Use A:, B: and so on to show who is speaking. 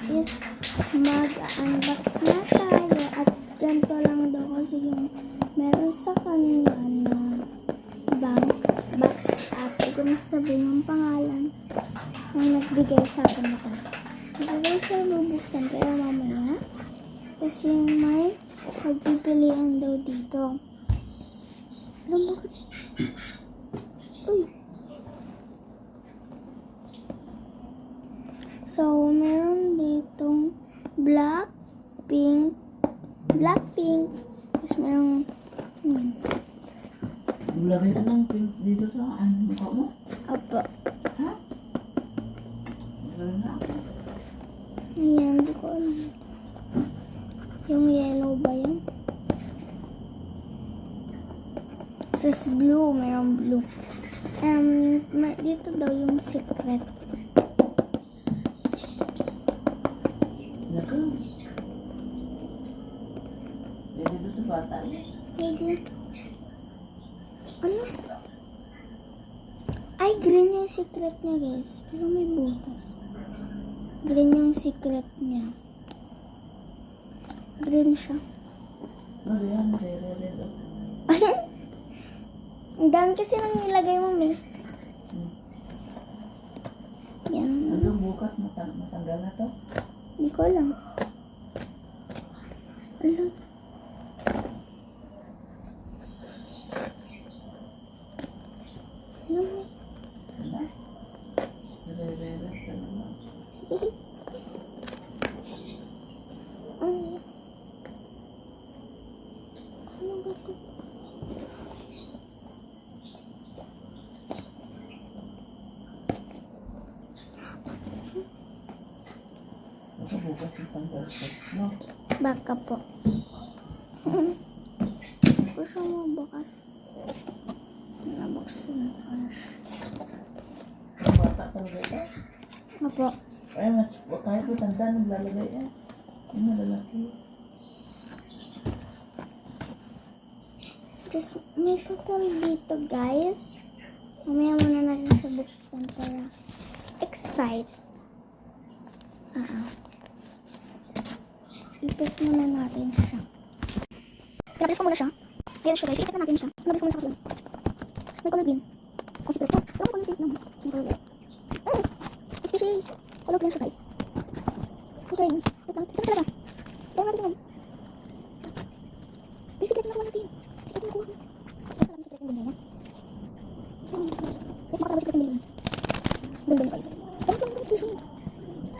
A: is mag-unbox na tayo at ganito lang daw kasi yung meron sa kanila na box at hindi ko nasasabihin yung pangalan ng nagbigay sa akin na ito. Nagbigay siya bubuksan pero mamaya kasi may pagpipilian daw dito. Alam bakit? Uy! So, meron ditong Blackpink. Tapos merong
B: Lagay ka ng pink dito sa mukha mo?
A: Opo.
B: Ha? Lagay na ako.
A: Ayan, hindi ko alam. Yung yellow ba yan? Tapos blue, merong blue. Dito daw yung secret.
B: Naku. Pwede doon sa bata.
A: Pwede. Ano? Ay, green yung secret niya, guys. Pero may butas. Green yung secret niya. Green siya.
B: Ano yan? Red.
A: Ang dami kasi nang nilagay mo, May. Yan.
B: Hanggang bukas matanggal na to?
A: Hindi ko alam. Alam. Alam, May.
B: Ano? Red ka naman.
A: Ano ba ito?
B: Baka bukas yung tanggal ko. No?
A: Baka po. Gusto mo bukas? Nabuksan ko na siya.
B: Ang bata talaga ito?
A: Opo.
B: Ay, kahit may tanda naglalagay yan. Yung malalaki.
A: Just may total dito, guys. Mamaya muna natin siya buksan para excite. Ipit muna natin siya. Pinablis ko muna siya. Ayan siya, guys. Ipit na natin siya. Pinablis ko muna sa kasunod. May color green. Ang secret. Pero may color green naman. Yung color red. Especially, color green siya, guys. Okay. Wait lang. Ito talaga. Kaya natin naman. Ay, secret na nakuha natin. Secret na nakuha ko. Ito lang secret yung bunda niya. Guys, makakalawa secret yung bunda niya.